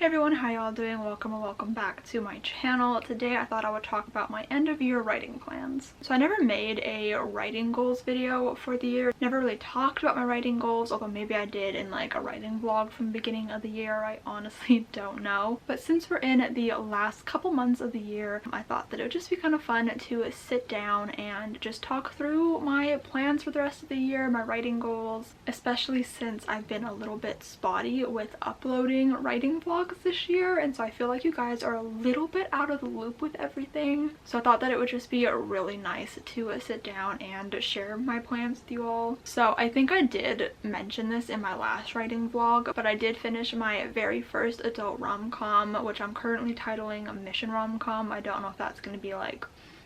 Hey everyone, how y'all doing? Welcome or welcome back to my channel. Today I thought I would talk about my end of year writing plans. So I never made a writing goals video for the year. Never really talked about my writing goals, although maybe I did in like a writing vlog from the beginning of the year. I honestly don't know. But since we're in the last couple months of the year, I thought that it would just be kind of fun to sit down and just talk through my plans for the rest of the year, my writing goals, especially since I've been a little bit spotty with uploading writing vlogs this year, and so I feel like you guys are a little bit out of the loop with everything. So I thought that it would just be really nice to sit down and share my plans with you all. So I think I did mention this in my last writing vlog, but I did finish my very first adult rom-com, which I'm currently titling a mission rom-com. I don't know if that's going to be like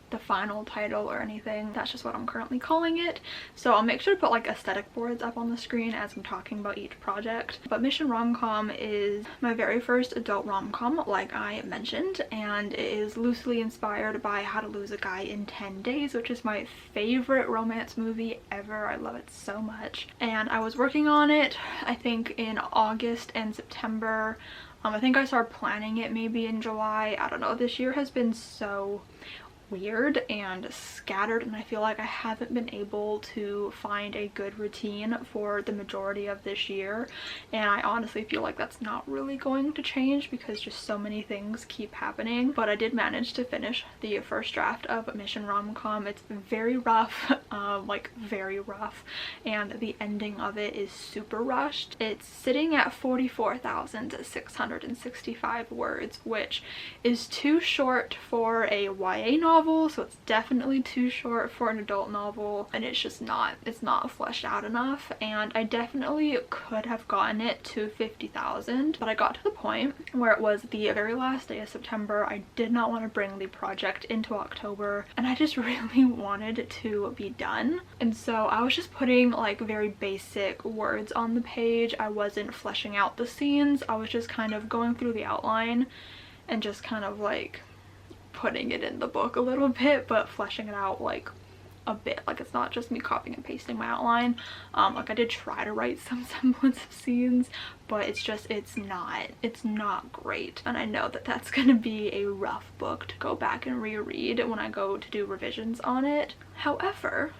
the final title or anything. That's just what I'm currently calling it. So I'll make sure to put like aesthetic boards up on the screen as I'm talking about each project. But Mission Rom-Com is my very first adult rom-com, like I mentioned, and it is loosely inspired by How to Lose a Guy in 10 Days, which is my favorite romance movie ever. I love it so much. And I was working on it, I think in August and September. I think I started planning it maybe in July. I don't know. This year has been so weird and scattered, and I feel like I haven't been able to find a good routine for the majority of this year, and I honestly feel like that's not really going to change because just so many things keep happening. But I did manage to finish the first draft of Mission Rom-Com. It's very rough, like very rough, and the ending of it is super rushed. It's sitting at 44,665 words, which is too short for a YA novel, so it's definitely too short for an adult novel, and it's not fleshed out enough. And I definitely could have gotten it to 50,000, but I got to the point where it was the very last day of September. I did not want to bring the project into October, and I just really wanted to be done, and so I was just putting like very basic words on the page. I wasn't fleshing out the scenes. I was just kind of going through the outline and just kind of like putting it in the book a little bit, but fleshing it out like a bit. Like, it's not just me copying and pasting my outline. Like, I did try to write some semblance of scenes, but it's not great, and I know that that's gonna be a rough book to go back and reread when I go to do revisions on it. However,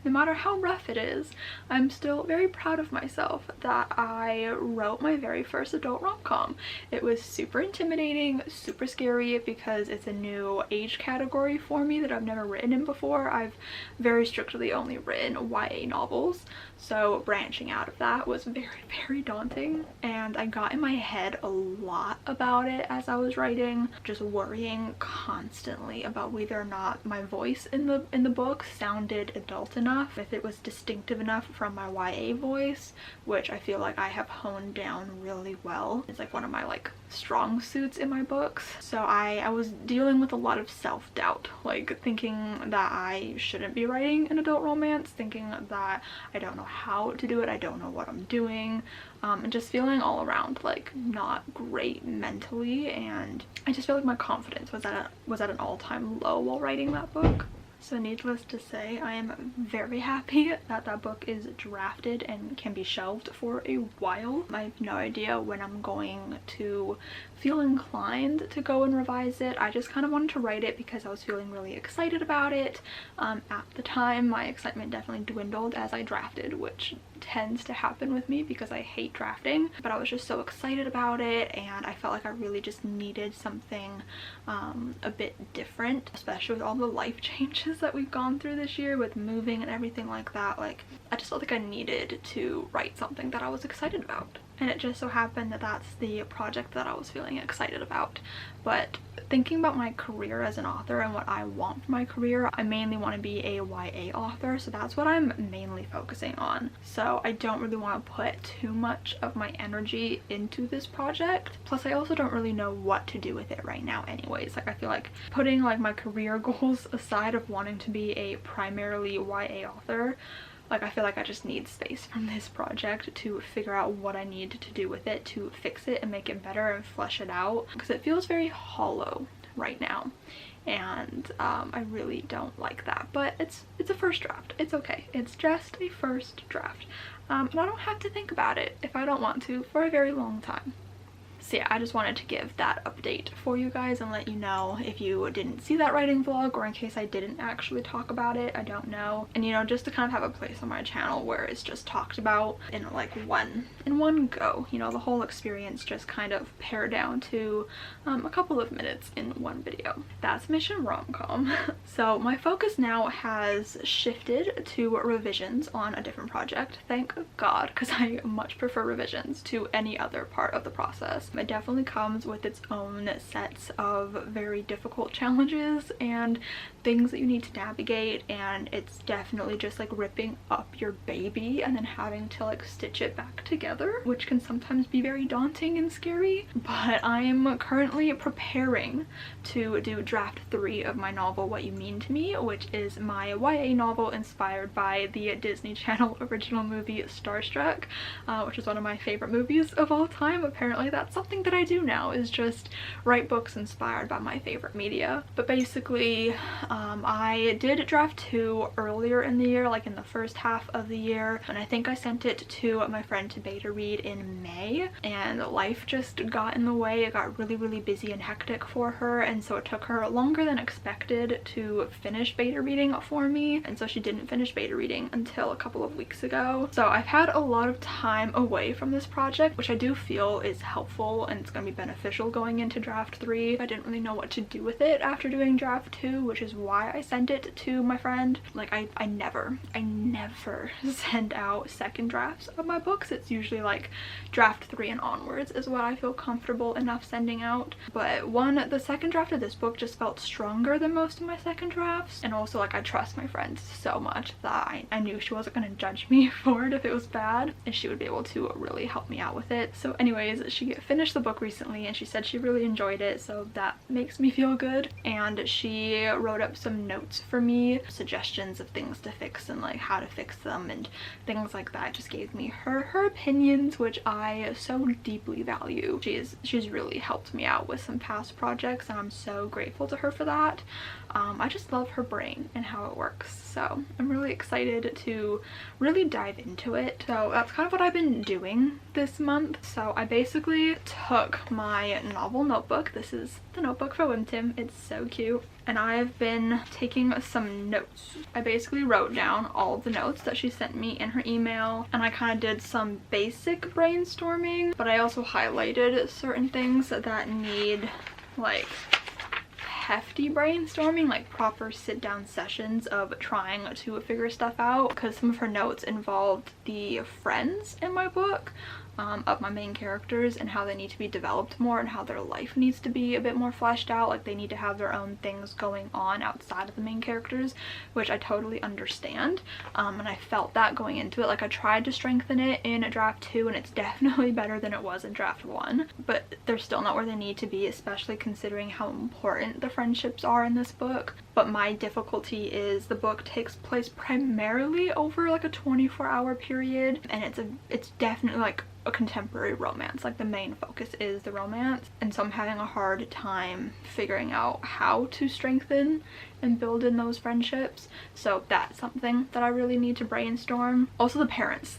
no matter how rough it is, I'm still very proud of myself that I wrote my very first adult rom-com. It was super intimidating, super scary, because it's a new age category for me that I've never written in before. I've very strictly only written YA novels, so branching out of that was very daunting, and I got in my head a lot about it as I was writing, just worrying constantly about whether or not my voice in the book sounded adult enough, if it was distinctive enough from my YA voice, which I feel like I have honed down really well. It's like one of my like strong suits in my books. So I was dealing with a lot of self-doubt, like thinking that I shouldn't be writing an adult romance, thinking that I don't know how to do it, I don't know what I'm doing, and just feeling all around like not great mentally, and I just feel like my confidence was at an all-time low while writing that book. So needless to say, I am very happy that that book is drafted and can be shelved for a while. I have no idea when I'm going to feel inclined to go and revise it. I just kind of wanted to write it because I was feeling really excited about it. At the time, my excitement definitely dwindled as I drafted, which tends to happen with me because I hate drafting, but I was just so excited about it, and I felt like I really just needed something a bit different, especially with all the life changes that we've gone through this year with moving and everything like that. Like, I just felt like I needed to write something that I was excited about, and it just so happened that that's the project that I was feeling excited about. But thinking about my career as an author and what I want for my career, I mainly want to be a YA author, so that's what I'm mainly focusing on. So I don't really want to put too much of my energy into this project. Plus, I also don't really know what to do with it right now anyways. Like, I feel like putting like my career goals aside of wanting to be a primarily YA author, like, I feel like I just need space from this project to figure out what I need to do with it to fix it and make it better and flesh it out, because it feels very hollow right now, and I really don't like that. But it's a first draft. It's okay. It's just a first draft, and I don't have to think about it if I don't want to for a very long time. So yeah, I just wanted to give that update for you guys and let you know if you didn't see that writing vlog, or in case I didn't actually talk about it, I don't know. And you know, just to kind of have a place on my channel where it's just talked about in like one go, you know, the whole experience just kind of pared down to a couple of minutes in one video. That's Mission Rom-Com. So my focus now has shifted to revisions on a different project, thank God, because I much prefer revisions to any other part of the process. It definitely comes with its own sets of very difficult challenges and things that you need to navigate, and it's definitely just like ripping up your baby and then having to like stitch it back together, which can sometimes be very daunting and scary. But I'm currently preparing to do draft 3 of my novel What You Mean to Me, which is my YA novel inspired by the Disney Channel original movie Starstruck, which is one of my favorite movies of all time. Apparently that's something that I do now, is just write books inspired by my favorite media. But basically I did draft 2 earlier in the year, like in the first half of the year, and I think I sent it to my friend to beta read in May, and life just got in the way. It got really busy and hectic for her, and so it took her longer than expected to finish beta reading for me, and so she didn't finish beta reading until a couple of weeks ago. So I've had a lot of time away from this project, which I do feel is helpful and it's going to be beneficial going into draft 3. I didn't really know what to do with it after doing draft 2, which is why I sent it to my friend. Like I never send out second drafts of my books. It's usually like draft 3 and onwards is what I feel comfortable enough sending out. But the second draft of this book just felt stronger than most of my second drafts, and also like I trust my friend so much that I knew she wasn't going to judge me for it if it was bad, and she would be able to really help me out with it. So anyways, she finished the book recently and she said she really enjoyed it, so that makes me feel good. And she wrote up some notes for me, suggestions of things to fix and like how to fix them and things like that. Just gave me her opinions, which I so deeply value. She's really helped me out with some past projects, and I'm so grateful to her for that. I just love her brain and how it works, so I'm really excited to really dive into it. So that's kind of what I've been doing this month. So I basically took my novel notebook. This is the notebook for Wimtim. It's so cute. And I've been taking some notes. I basically wrote down all the notes that she sent me in her email, and I kind of did some basic brainstorming, but I also highlighted certain things that need like hefty brainstorming, like proper sit-down sessions of trying to figure stuff out, because some of her notes involved the friends in my book, of my main characters, and how they need to be developed more and how their life needs to be a bit more fleshed out. Like they need to have their own things going on outside of the main characters, which I totally understand, and I felt that going into it. Like I tried to strengthen it in draft 2 and it's definitely better than it was in draft 1, but they're still not where they need to be, especially considering how important the friendships are in this book. But my difficulty is the book takes place primarily over like a 24-hour period, and it's definitely like a contemporary romance. Like the main focus is the romance, and so I'm having a hard time figuring out how to strengthen and build in those friendships. So that's something that I really need to brainstorm. Also the parents.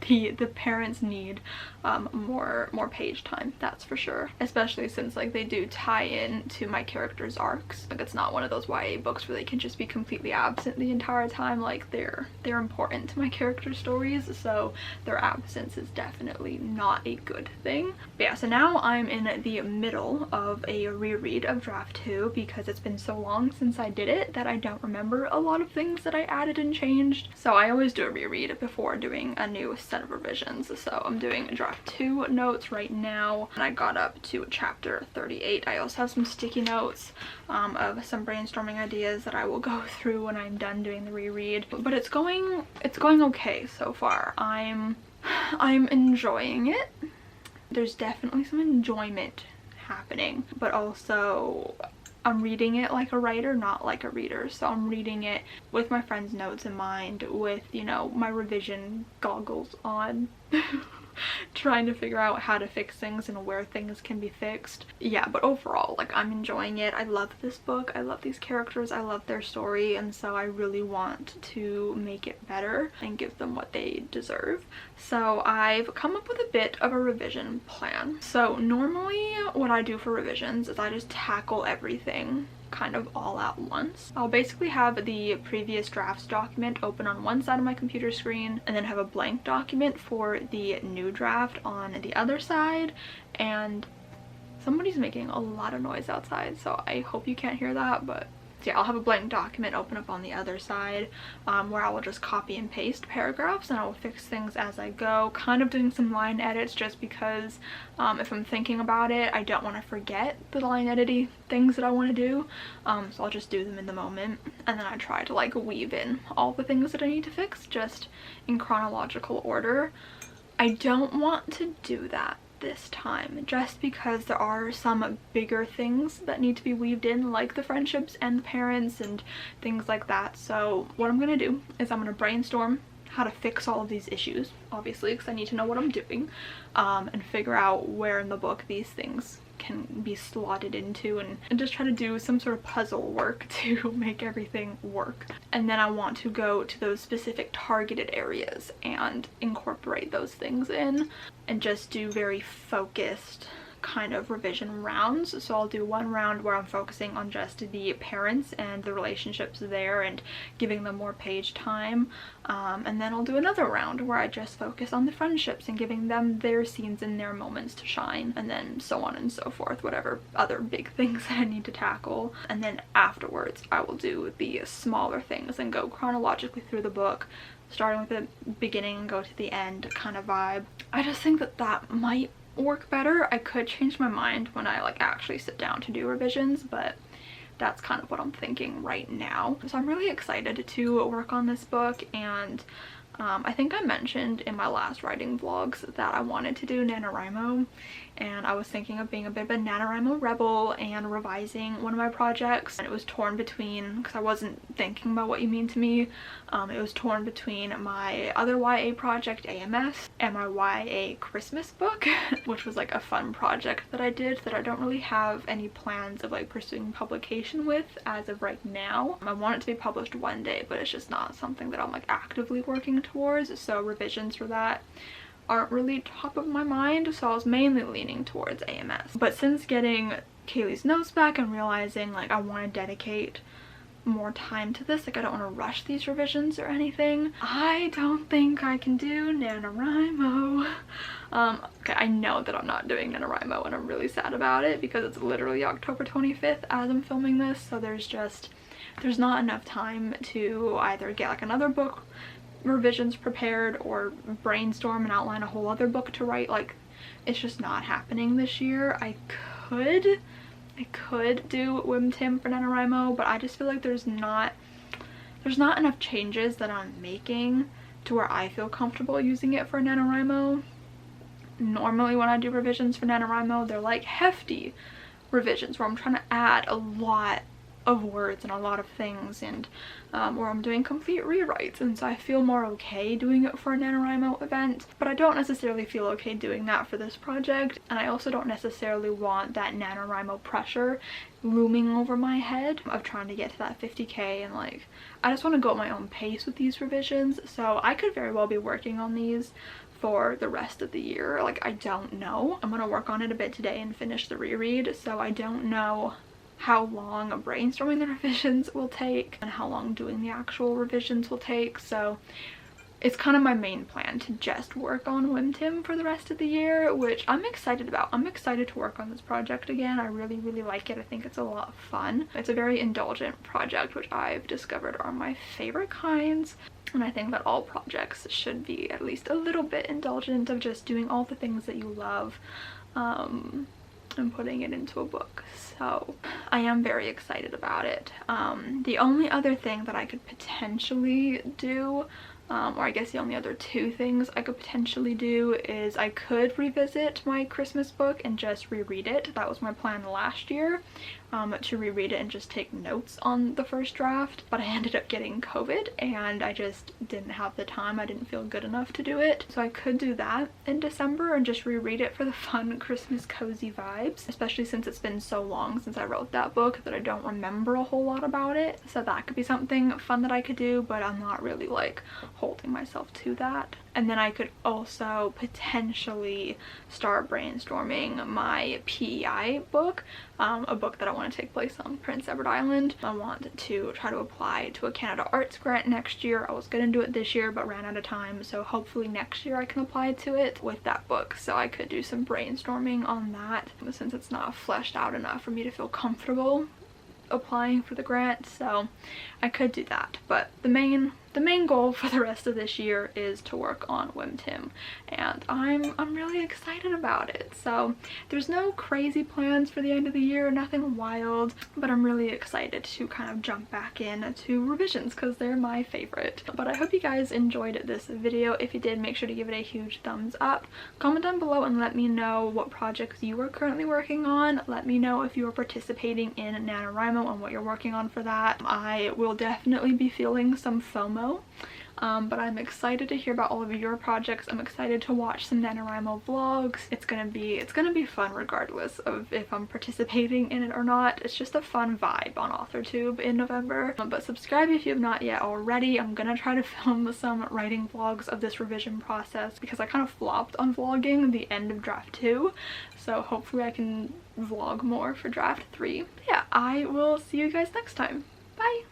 The parents need more page time, that's for sure, especially since like they do tie in to my characters' arcs. Like it's not one of those YA books where they can just be completely absent the entire time. Like they're important to my character stories, so their absence is definitely not a good thing. But yeah, so now I'm in the middle of a reread of draft 2 because it's been so long since I did it that I don't remember a lot of things that I added and changed. So I always do a reread before doing a new set of revisions. So I'm doing draft 2 notes right now, and I got up to chapter 38. I also have some sticky notes of some brainstorming ideas that I will go through when I'm done doing the reread. But it's going okay so far. I'm enjoying it. There's definitely some enjoyment happening, but also I'm reading it like a writer, not like a reader. So I'm reading it with my friend's notes in mind, with, you know, my revision goggles on, trying to figure out how to fix things and where things can be fixed. Yeah, but overall, like, I'm enjoying it. I love this book. I love these characters. I love their story, and so I really want to make it better and give them what they deserve. So I've come up with a bit of a revision plan. So normally what I do for revisions is I just tackle everything kind of all at once. I'll basically have the previous drafts document open on one side of my computer screen and then have a blank document for the new draft on the other side. And somebody's making a lot of noise outside, so I hope you can't hear that, but yeah, I'll have a blank document open up on the other side where I will just copy and paste paragraphs, and I will fix things as I go, kind of doing some line edits just because if I'm thinking about it, I don't want to forget the line editing things that I want to do, so I'll just do them in the moment, and then I try to like weave in all the things that I need to fix just in chronological order. I don't want to do that this time just because there are some bigger things that need to be weaved in, like the friendships and the parents and things like that. So what I'm gonna do is I'm gonna brainstorm how to fix all of these issues, obviously, because I need to know what I'm doing, and figure out where in the book these things can be slotted into, and just try to do some sort of puzzle work to make everything work. And then I want to go to those specific targeted areas and incorporate those things in and just do very focused kind of revision rounds. So I'll do one round where I'm focusing on just the parents and the relationships there and giving them more page time, and then I'll do another round where I just focus on the friendships and giving them their scenes and their moments to shine, and then so on and so forth, whatever other big things that I need to tackle. And then afterwards I will do the smaller things and go chronologically through the book, starting with the beginning and go to the end kind of vibe. I just think that that might work better. I could change my mind when I like actually sit down to do revisions, but that's kind of what I'm thinking right now. So I'm really excited to work on this book, and I think I mentioned in my last writing vlogs that I wanted to do NaNoWriMo, and I was thinking of being a bit of a NaNoWriMo rebel and revising one of my projects. And it was torn between, because I wasn't thinking about what you mean to me, it was torn between my other YA project AMS and my YA Christmas book, which was like a fun project that I did that I don't really have any plans of like pursuing publication with as of right now. I want it to be published one day, but it's just not something that I'm like actively working towards, so revisions for that aren't really top of my mind, so I was mainly leaning towards AMS. But since getting Kaylee's notes back and realizing like I want to dedicate more time to this, like I don't want to rush these revisions or anything, I don't think I can do NaNoWriMo. Okay, I know that I'm not doing NaNoWriMo, and I'm really sad about it because it's literally October 25th as I'm filming this, so there's not enough time to either get like another book revisions prepared or brainstorm and outline a whole other book to write. Like, it's just not happening this year. I could do Wim Tim for NaNoWriMo, but I just feel like there's not enough changes that I'm making to where I feel comfortable using it for NaNoWriMo. Normally when I do revisions for NaNoWriMo, they're like hefty revisions where I'm trying to add a lot of words and a lot of things, and where I'm doing complete rewrites, and so I feel more okay doing it for a NaNoWriMo event, but I don't necessarily feel okay doing that for this project. And I also don't necessarily want that NaNoWriMo pressure looming over my head of trying to get to that 50k, and like I just want to go at my own pace with these revisions. So I could very well be working on these for the rest of the year. Like, I don't know. I'm gonna work on it a bit today and finish the reread, so I don't know how long brainstorming the revisions will take and how long doing the actual revisions will take. So it's kind of my main plan to just work on Wim Tim for the rest of the year, which I'm excited about. I'm excited to work on this project again. I really like it. I think it's a lot of fun. It's a very indulgent project, which I've discovered are my favorite kinds, and I think that all projects should be at least a little bit indulgent of just doing all the things that you love and putting it into a book. So I am very excited about it. The only other thing that I could potentially do, or I guess the only other two things I could potentially do, is I could revisit my Christmas book and just reread it. That was my plan last year, to reread it and just take notes on the first draft, but I ended up getting COVID and I just didn't have the time. I didn't feel good enough to do it. So I could do that in December and just reread it for the fun Christmas cozy vibes, especially since it's been so long since I wrote that book that I don't remember a whole lot about it. So that could be something fun that I could do, but I'm not really like holding myself to that. And then I could also potentially start brainstorming my PEI book, a book that I want to take place on Prince Edward Island. I want to try to apply to a Canada Arts grant next year. I was going to do it this year but ran out of time, so hopefully next year I can apply to it with that book. So I could do some brainstorming on that since it's not fleshed out enough for me to feel comfortable applying for the grant, so I could do that. But the main goal for the rest of this year is to work on Whim Tim, and I'm really excited about it. So there's no crazy plans for the end of the year, nothing wild, but I'm really excited to kind of jump back in to revisions because they're my favorite. But I hope you guys enjoyed this video. If you did, make sure to give it a huge thumbs up. Comment down below and let me know what projects you are currently working on. Let me know if you are participating in NaNoWriMo and what you're working on for that. I will definitely be feeling some FOMO. But I'm excited to hear about all of your projects. I'm excited to watch some NaNoWriMo vlogs. It's gonna be fun regardless of if I'm participating in it or not. It's just a fun vibe on authortube in November. But subscribe if you have not yet already. I'm gonna try to film some writing vlogs of this revision process because I kind of flopped on vlogging the end of draft 2. So hopefully I can vlog more for draft 3. But yeah, I will see you guys next time. Bye!